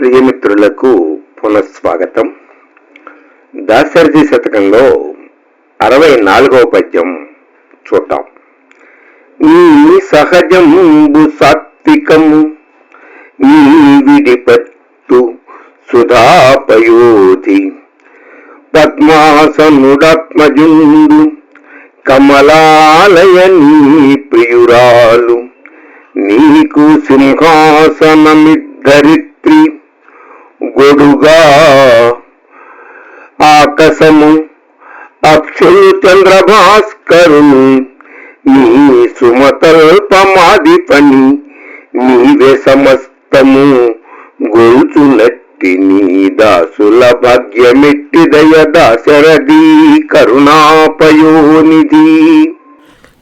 ప్రియమిత్రులకు పునఃస్వాగతం. దాశరథి శతకంలో 64వ పద్యం చూద్దాం. నీ సహజంబు సాత్వికము నీ విడిపట్టు సుధాపయోధి పద్మాసనుడాత్మజుండు కమలాలయ నీ ప్రియురాలు నీకు సింహాసనమిద్ధరిత్రి గొడుగా ఆకాశము అక్షులు చంద్రభాస్కరులు నీ సుమతల్పమాదిపని నీవే సమస్తము గొలుచునట్టి నీ దాసుల భాగ్యమెట్టిదయ దాశరథి కరుణాపయోనిధి.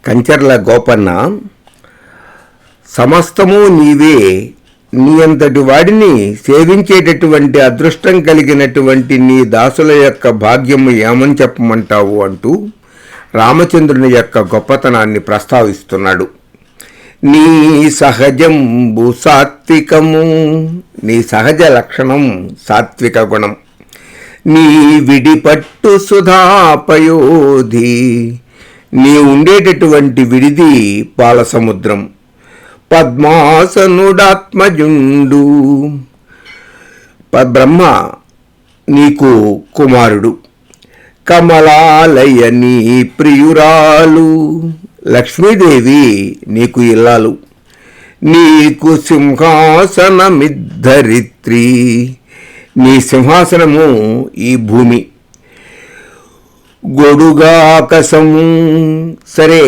కంచర్ల గోపన్న, సమస్తము నీవే, నీ అంతటి వాడిని సేవించేటటువంటి అదృష్టం కలిగినటువంటి నీ దాసుల యొక్క భాగ్యము ఏమని చెప్పమంటావు అంటూ రామచంద్రుని యొక్క గొప్పతనాన్ని ప్రస్తావిస్తున్నాడు. నీ సహజంబు సాత్వికము, నీ సహజ లక్షణం సాత్విక గుణం. నీ విడిపట్టు సుధాపయోధి, నీ ఉండేటటువంటి విడిది పాల సముద్రం. పద్మాసనుడాత్మజుండు, బ్రహ్మ నీకు కుమారుడు. కమలాలయ నీ ప్రియురాలు, లక్ష్మీదేవి నీకు ఇల్లాలు. నీకు సింహాసనమిద్ధరిత్రి, నీ సింహాసనము ఈ భూమి. గొడుగా ఆకాశము, సరే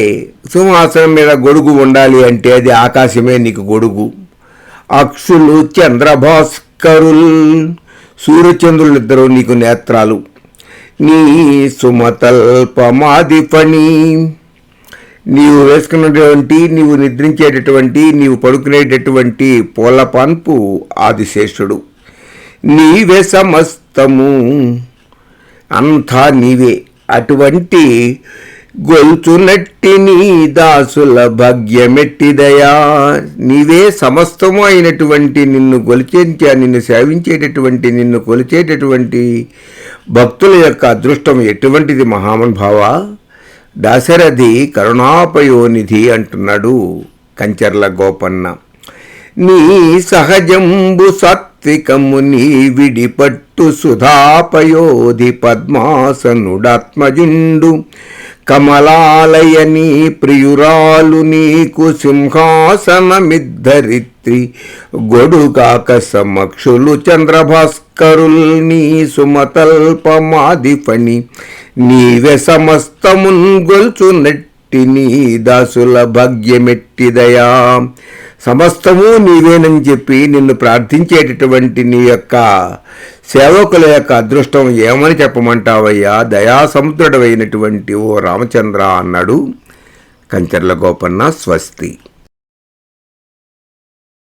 సింహాసనం మీద గొడుగు ఉండాలి అంటే అది ఆకాశమే నీకు గొడుగు. అక్షులు చంద్రభాస్కరుల్, సూర్యచంద్రులిద్దరూ నీకు నేత్రాలు. నీ సుమతల్పమాదిపని, నీవు వేసుకున్నటువంటి, నీవు నిద్రించేటటువంటి, నీవు పడుకునేటటువంటి పూల పాన్పు ఆదిశేషుడు. నీవే సమస్తము, అంతా నీవే. అటువంటి గొల్చునట్టి నీ దాసుల భాగ్యమెట్టిదయా, నీవే సమస్తము అయినటువంటి నిన్ను నిన్ను సేవించేటటువంటి, నిన్ను కొలిచేటటువంటి భక్తుల యొక్క అదృష్టం ఎటువంటిది మహామనుభావ. దాశరథి కరుణాపయోనిధి అంటున్నాడు కంచర్ల గోపన్న. నీ సహజంబు సాత్వికము నీ విడిపట్టు సుధాపయోధి పద్మాసనుడాత్మజుండు కమలాలయ నీ ప్రియురాలు నీకు సింహాసనమిద్ధరిత్రి గొడుగాక సమక్షులు చంద్రభాస్కరుల్ నీ సుమతల్పమాదిపని నీవే సమస్తమున్ గొల్చునట్టి నీ దాసుల భాగ్యమెట్టిదయా. సమస్తము నీవేనని చెప్పి నిన్ను ప్రార్థించేటటువంటి నీ యొక్క సేవకుల యొక్క అదృష్టం ఏమని చెప్పమంటావయ్యా దయాసముద్రుడమైనటువంటి ఓ రామచంద్ర అన్నాడు కంచర్ల గోపన్న. స్వస్తి.